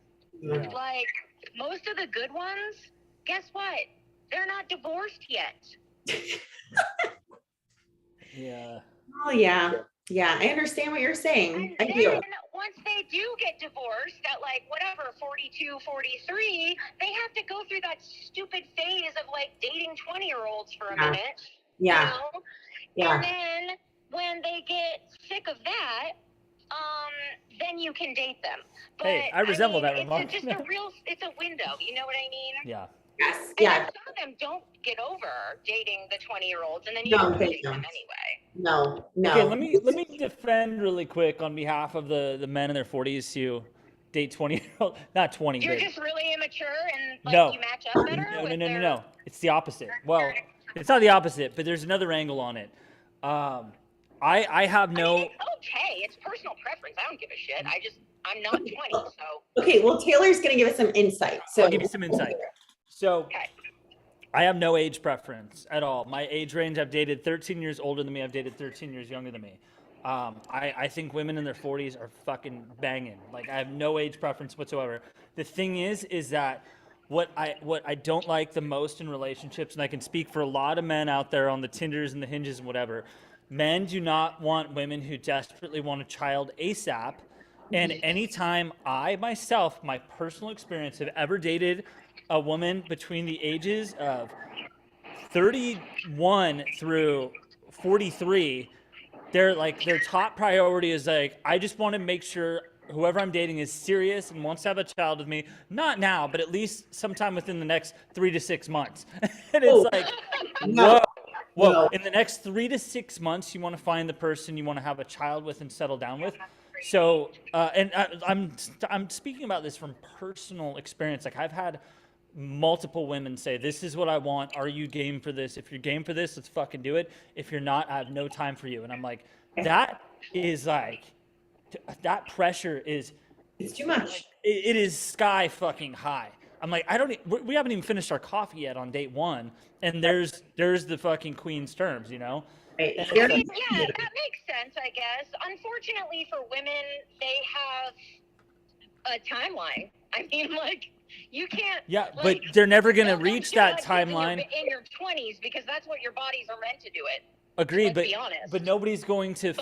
Yeah. Like most of the good ones, guess what? They're not divorced yet. Yeah. Oh yeah. Yeah, I understand what you're saying. And I do. then once they do get divorced at like whatever, 42, 43, they have to go through that stupid phase of like dating 20-year-olds for a Yeah. minute. Yeah. You know? Yeah. And then when they get sick of that, then you can date them. But Hey, I resemble that remark. It's it's a window. You know what I mean? Yeah. Yes. And Yeah. then some of them don't get over dating the 20-year-olds, and then you No, don't they date them don't. anyway. No. Okay, let me defend really quick on behalf of the men in their 40s who date 20-year-old, not 20. You're but just really immature and like no. you match up better with their... No. It's the opposite. Well, it's not the opposite, but there's another angle on it. I have no. I mean, it's okay. It's personal preference. I don't give a shit. I'm not 20, so. Okay, well, Taylor's going to give us some insight. So I'll give you some insight. So, Okay. I have no age preference at all. My age range, I've dated 13 years older than me. I've dated 13 years younger than me. I think women in their 40s are fucking banging. Like, I have no age preference whatsoever. The thing is that what I don't like the most in relationships, and I can speak for a lot of men out there on the Tinders and the Hinges and whatever, men do not want women who desperately want a child ASAP. And anytime I myself, my personal experience, have ever dated a woman between the ages of 31 through 43, their top priority is like, I just want to make sure whoever I'm dating is serious and wants to have a child with me. Not now, but at least sometime within the next 3 to 6 months. And it's like, No. whoa. No. In the next 3 to 6 months, you want to find the person you want to have a child with and settle down with. So, and I'm speaking about this from personal experience. Like, I've had multiple women say, this is what I want. Are you game for this? If you're game for this, let's fucking do it. If you're not, I have no time for you. And I'm like, that is like, that pressure is, it's too much. it is sky fucking high. I'm like, we haven't even finished our coffee yet on date one. And there's the fucking queen's terms, you know? Right. I mean, yeah, that makes sense, I guess. Unfortunately for women, they have a timeline. I mean, like, you can't. Yeah, like, but they're never going to don't reach do that it timeline. in your 20s, because that's what your bodies are meant to do it. Agreed, Let's be honest. but nobody's going to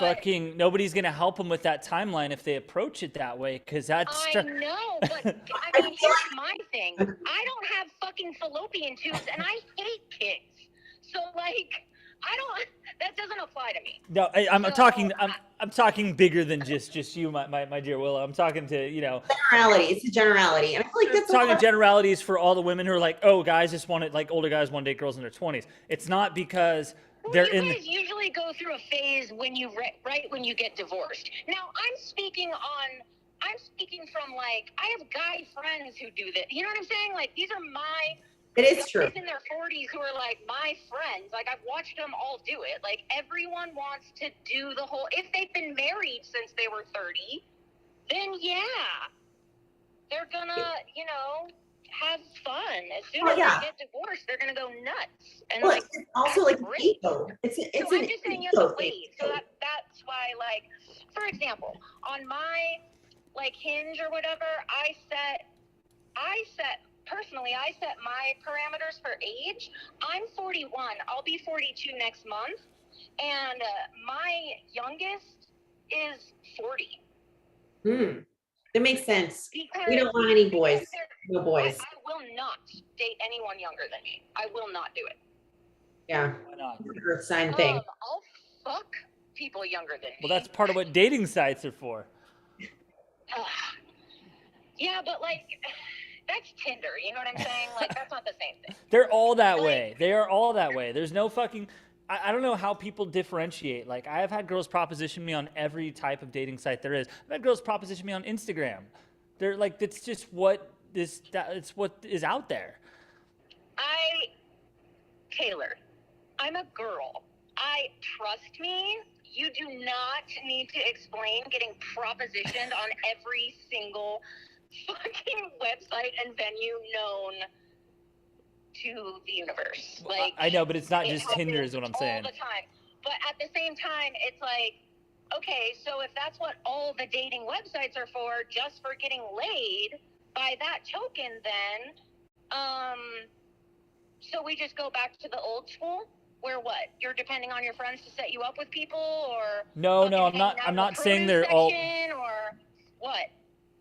nobody's going to help them with that timeline if they approach it that way, because that's. I know, but I mean, here's my thing. I don't have fucking fallopian tubes, and I hate kids. So, like, that doesn't apply to me. No, I'm talking bigger than just you, my dear Willow. I'm talking to, you know. Generality. It's a generality. And I feel like that's talking generalities for all the women who are like, oh, guys just want it, like older guys want to date girls in their 20s. It's not because they're you guys usually go through a phase when you right when you get divorced. Now, I'm speaking from, like, I have guy friends who do this. You know what I'm saying? Like, these are my It is true. guys in their 40s who are like my friends. Like, I've watched them all do it. Like, everyone wants to do the whole, if they've been married since they were 30, then yeah, they're gonna, you know, have fun. As soon as they get divorced, they're gonna go nuts. And well, like, it's also like great. ego. It's So I'm just saying you have to wait. So that's why, like, for example, on my, like, Hinge or whatever, I set personally, I set my parameters for age. I'm 41. I'll be 42 next month. And my youngest is 40. That makes sense. Because we don't want any boys. No boys. I will not date anyone younger than me. I will not do it. Yeah. Why not? Earth sign thing. I'll fuck people younger than me. Well, that's part of what dating sites are for. Yeah, but, like, that's Tinder. You know what I'm saying? Like, that's not the same thing. They're all that way. They are all that way. There's no fucking. I don't know how people differentiate. Like, I have had girls proposition me on every type of dating site there is. I've had girls proposition me on Instagram. They're like, it's just it's what is out there. Taylor, I'm a girl. Trust me, you do not need to explain getting propositioned on every single fucking website and venue known to the universe. Like, I know, but it's not it just Tinder is what I'm saying. all the time. But at the same time, it's like, okay, so if that's what all the dating websites are for, just for getting laid, by that token, then, so we just go back to the old school, where what? You're depending on your friends to set you up with people, or No, I'm not saying they're all. Or what?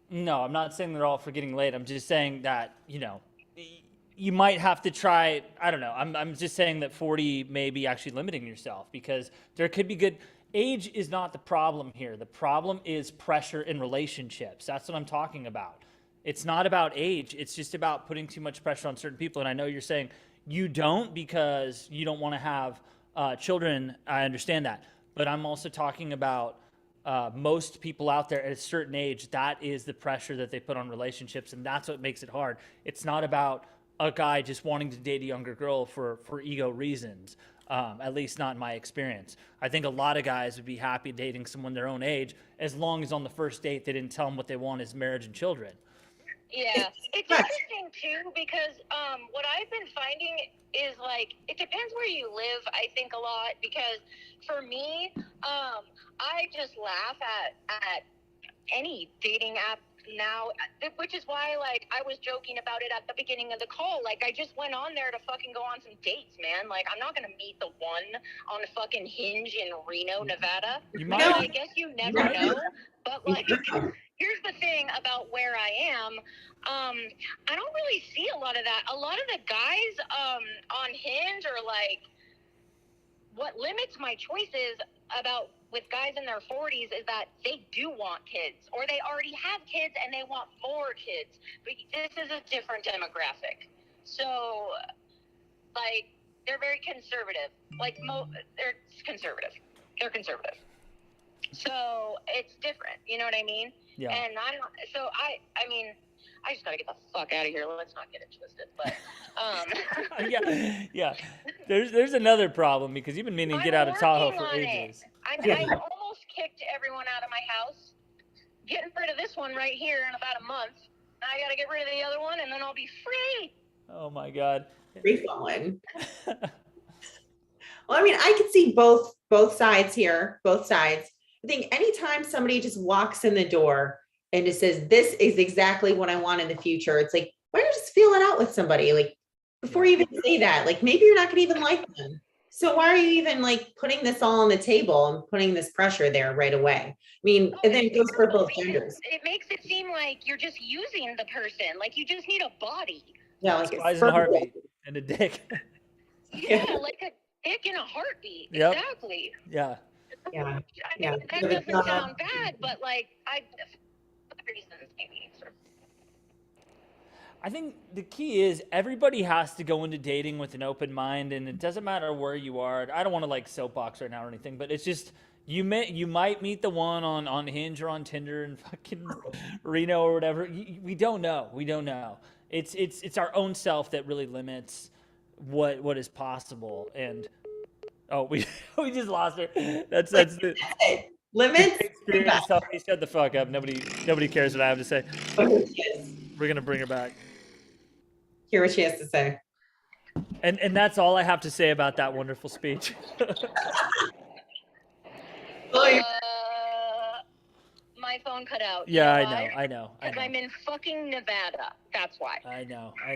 No, I'm not saying they're all for getting laid. I'm just saying that, you might have to try. I don't know. I'm just saying that 40 may be actually limiting yourself, because there could be good. Age is not the problem here. The problem is pressure in relationships. That's what I'm talking about. It's not about age. It's just about putting too much pressure on certain people. And I know you're saying you don't because you don't want to have children. I understand that. But I'm also talking about most people out there at a certain age. That is the pressure that they put on relationships. And that's what makes it hard. It's not about a guy just wanting to date a younger girl for ego reasons. At least not in my experience. I think a lot of guys would be happy dating someone their own age, as long as on the first date they didn't tell them what they want is marriage and children. Yeah, it's interesting too, because what I've been finding is, like, it depends where you live, I think, a lot, because for me, I just laugh at any dating app now, which is why, like, I was joking about it at the beginning of the call. Like, I just went on there to fucking go on some dates, man. Like, I'm not gonna meet the one on a fucking Hinge in Reno, Nevada. You I might. mean, I guess you never know. But, like, here's the thing about where I am. I don't really see a lot of that. A lot of the guys on Hinge are like, what limits my choices about with guys in their 40s is that they do want kids, or they already have kids and they want more kids. But this is a different demographic. So, like, they're very conservative. Like, they're conservative. They're conservative. So it's different. You know what I mean? Yeah. And I mean, I just gotta get the fuck out of here. Let's not get it twisted. But yeah. There's another problem, because you've been meaning to get out of Tahoe for ages. I almost kicked everyone out of my house. Getting rid of this one right here in about a month. I gotta get rid of the other one, and then I'll be free. Oh my God. Free falling. Well, I mean, I could see both sides here, both sides. I think anytime somebody just walks in the door and just says, this is exactly what I want in the future, it's like, why don't you just feel it out with somebody? Like, before you even say that, like, maybe you're not gonna even like them. So why are you even, like, putting this all on the table and putting this pressure there right away? I mean, and then it goes for both genders. It makes it seem like you're just using the person. Like, you just need a body. Yeah, like Eyes and a heartbeat and a dick. Yeah, like a dick and a heartbeat. Yep. Exactly. Yeah. I mean, that doesn't sound bad, but, like, reasons maybe. I think the key is everybody has to go into dating with an open mind, and it doesn't matter where you are. I don't want to, like, soapbox right now or anything, but it's just you might meet the one on Hinge or on Tinder and fucking Reno or whatever. We don't know. We don't know. It's our own self that really limits what is possible. And we just lost her. That's the limits. Experience. Shut the fuck up. Nobody cares what I have to say. We're gonna bring her back. Hear what she has to say. And that's all I have to say about that wonderful speech. My phone cut out. Yeah, I know. Because I'm in fucking Nevada. That's why. I know. I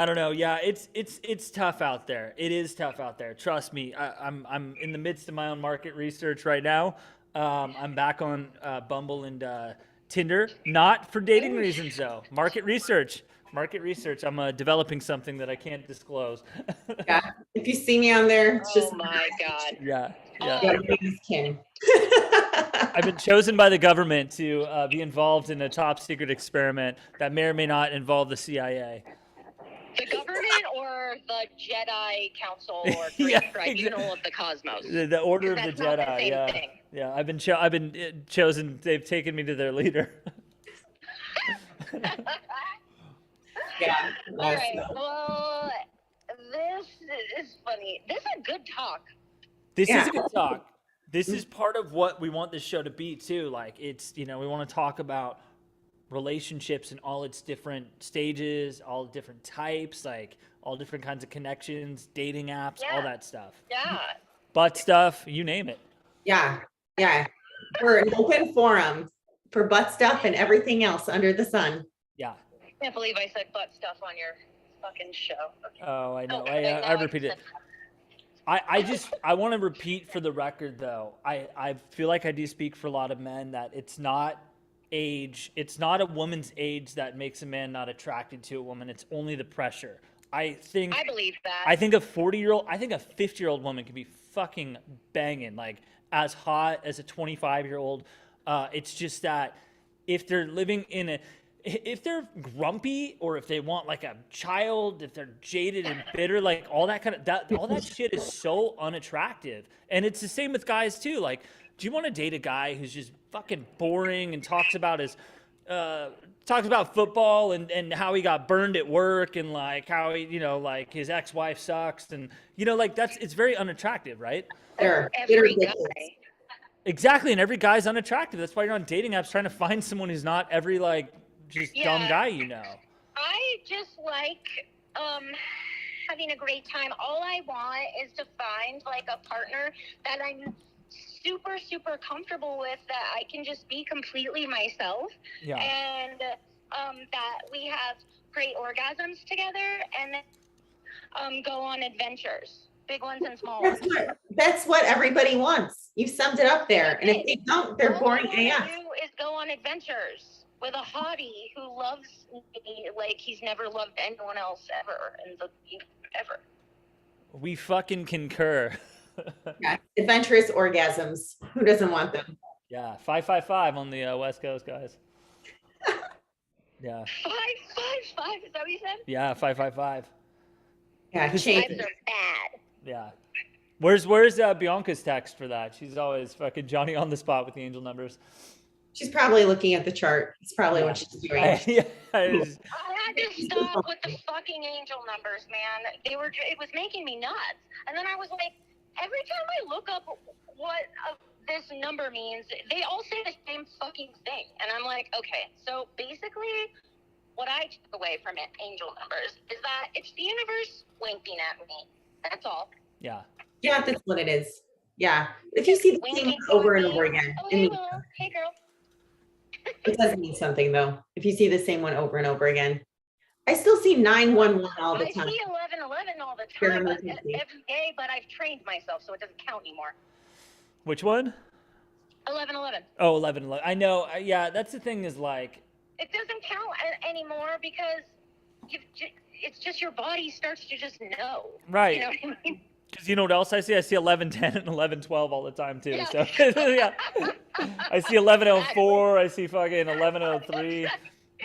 don't know. Yeah, it's tough out there. It is tough out there. Trust me. I'm in the midst of my own market research right now. I'm back on Bumble and Tinder, not for dating reasons though. Market research. I'm developing something that I can't disclose. Yeah. If you see me on there, it's just. Oh my God. Yeah. King. I've been chosen by the government to be involved in a top secret experiment that may or may not involve the CIA. The government or the Jedi Council or Tribunal of the Cosmos? The Order of the Jedi. Not the same thing. Yeah. I've been chosen. They've taken me to their leader. Yeah. All right. Well, this is funny. This is a good talk. This Yeah. is a good talk. This is part of what we want this show to be too. Like it's, we want to talk about relationships and all its different stages, all different types, like all different kinds of connections, dating apps, all that stuff. Yeah. Butt stuff, you name it. Yeah. We're an open forum for butt stuff and everything else under the sun. Yeah. I can't believe I said butt stuff on your fucking show. Oh, I know. Okay, I repeated it. I want to repeat for the record though. I feel like I do speak for a lot of men that it's not age. It's not a woman's age that makes a man not attracted to a woman. It's only the pressure. I believe that. I think a 50-year-old woman can be fucking banging, like as hot as a 25-year-old. It's just that if they're if they're grumpy or if they want like a child, if they're jaded and bitter, like all that shit is so unattractive. And it's the same with guys too. Like, do you want to date a guy who's just fucking boring and talks about football and how he got burned at work and like how he, like his ex-wife sucks and like it's very unattractive, right? Every guy. Exactly, and every guy's unattractive. That's why you're on dating apps trying to find someone who's not every dumb guy I just like having a great time. All I want is to find like a partner that I'm super, super comfortable with, that I can just be completely myself. Yeah. And that we have great orgasms together and then go on adventures. Big ones and small ones. That's what everybody wants. You summed it up there. And if they don't, they're boring AF. All I do is go on adventures with a hottie who loves me like he's never loved anyone else ever. We fucking concur. Yeah. Adventurous orgasms. Who doesn't want them? Yeah, 555 on the West Coast, guys. Yeah. 555, is that what you said? Yeah, 555. Yeah, Fives are bad. Yeah. Where's Bianca's text for that? She's always fucking Johnny on the spot with the angel numbers. She's probably looking at the chart. It's probably what she's doing. Yeah, I had to stop with the fucking angel numbers, man. It was making me nuts. And then I was like, every time I look up what this number means, they all say the same fucking thing. And I'm like, okay, so basically what I took away from it, angel numbers, is that it's the universe winking at me. That's all. Yeah. Yeah, that's what it is. Yeah. If you see the same one over and over again, Oh, it means, hey, girl. it does mean something though. If you see the same one over and over again. I still see 911 all the time. I see 1111 all the time every day, but I've trained myself, so it doesn't count anymore. Which one? 1111. Oh, 1111. I know. Yeah, that's the thing is like. It doesn't count anymore because it's just your body starts to just know. Right. You know what I mean? Because you know what else I see? I see 1110 and 1112 all the time too. Yeah. So yeah. I see 1104. I see fucking 1103.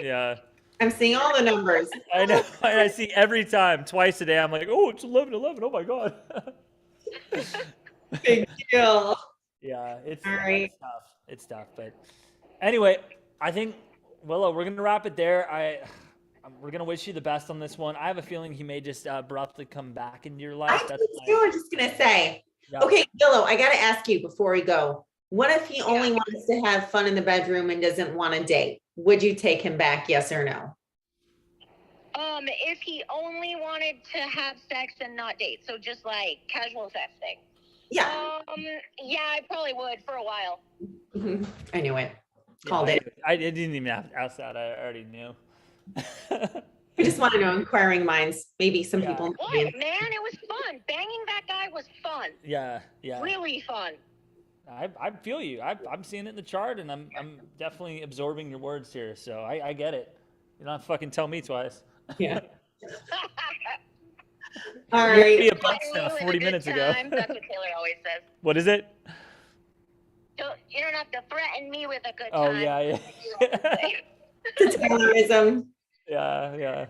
Yeah. I'm seeing all the numbers. I know. I see every time, twice a day. I'm like, oh, it's 1111. Oh my god. Big deal. Yeah, it's tough. It's tough, but anyway, I think Willow, we're gonna wrap it there. We're gonna wish you the best on this one. I have a feeling he may just abruptly come back into your life. I was just gonna say. Yeah. Okay, Willow, I gotta ask you before we go. What if he only wants to have fun in the bedroom and doesn't want to date? Would you take him back? Yes or no? If he only wanted to have sex and not date, so just like casual sex thing. Yeah. Yeah, I probably would for a while. Mm-hmm. I knew it. Called it. I didn't even have to ask that. I already knew. I just want to know, inquiring minds. Maybe some people. What, man? It was fun. Banging that guy was fun. Yeah. Really fun. I feel you. I'm seeing it in the chart, and I'm definitely absorbing your words here. So I get it. You don't have to fucking tell me twice. Yeah. All right. Be a butt stuff 40 minutes ago. That's what Taylor always says. What is it? You don't have to threaten me with a good time. Oh yeah. It's Taylorism. Yeah.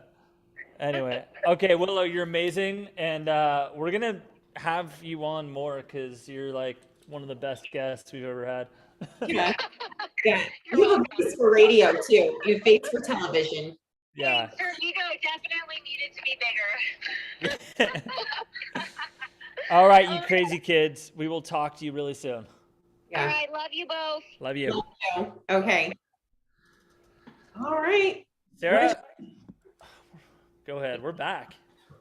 Anyway, okay, Willow, you're amazing, and we're gonna have you on more because you're like one of the best guests we've ever had. Yeah. You have a face for radio too. You have a face for television. Yeah. Her ego definitely needed to be bigger. All right, you Oh, crazy kids. We will talk to you really soon. All Yeah. right, love you both. Love you. Okay. All right. Sarah, go ahead. We're back.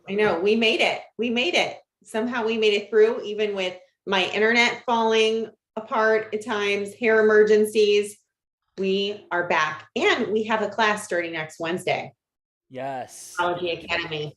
I know we made it. We made it. Somehow we made it through, even with my internet falling apart at times, hair emergencies. We are back, and we have a class starting next Wednesday, Yes. Astrology Academy.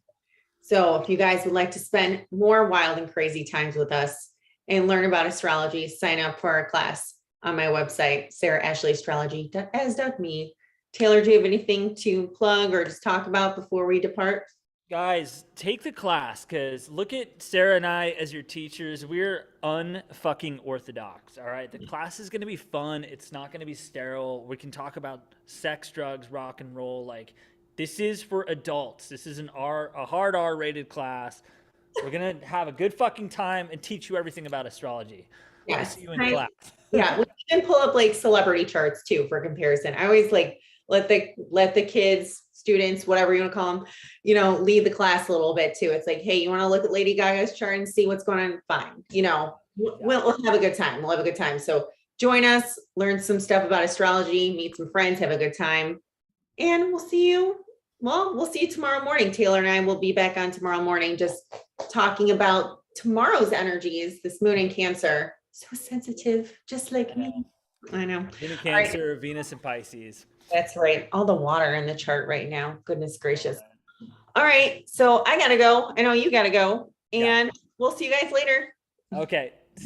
So if you guys would like to spend more wild and crazy times with us and learn about astrology, sign up for our class on my website, sarahashleyastrology.as.me. Taylor, do you have anything to plug or just talk about before we depart? Guys, take the class because look at Sarah and I as your teachers. We're unfucking orthodox. All right. The class is going to be fun. It's not going to be sterile. We can talk about sex, drugs, rock and roll. Like, this is for adults. This is a hard R rated class. We're going to have a good fucking time and teach you everything about astrology. We'll Yes. see you in class. Yeah, we can pull up like celebrity charts too for comparison. I always like let the kids, students, whatever you want to call them, lead the class a little bit too. It's like, hey, you want to look at Lady Gaga's chart and see what's going on? Fine. We'll have a good time. We'll have a good time. So join us, learn some stuff about astrology, meet some friends, have a good time, and we'll see you. Well, we'll see you tomorrow morning. Taylor and I will be back on tomorrow morning, just talking about tomorrow's energies. This moon in Cancer, so sensitive, just like me. I know. Moon in Cancer, Venus and Pisces. That's right. All the water in the chart right now. Goodness gracious. All right. So I got to go. I know you got to go. And we'll see you guys later. Okay.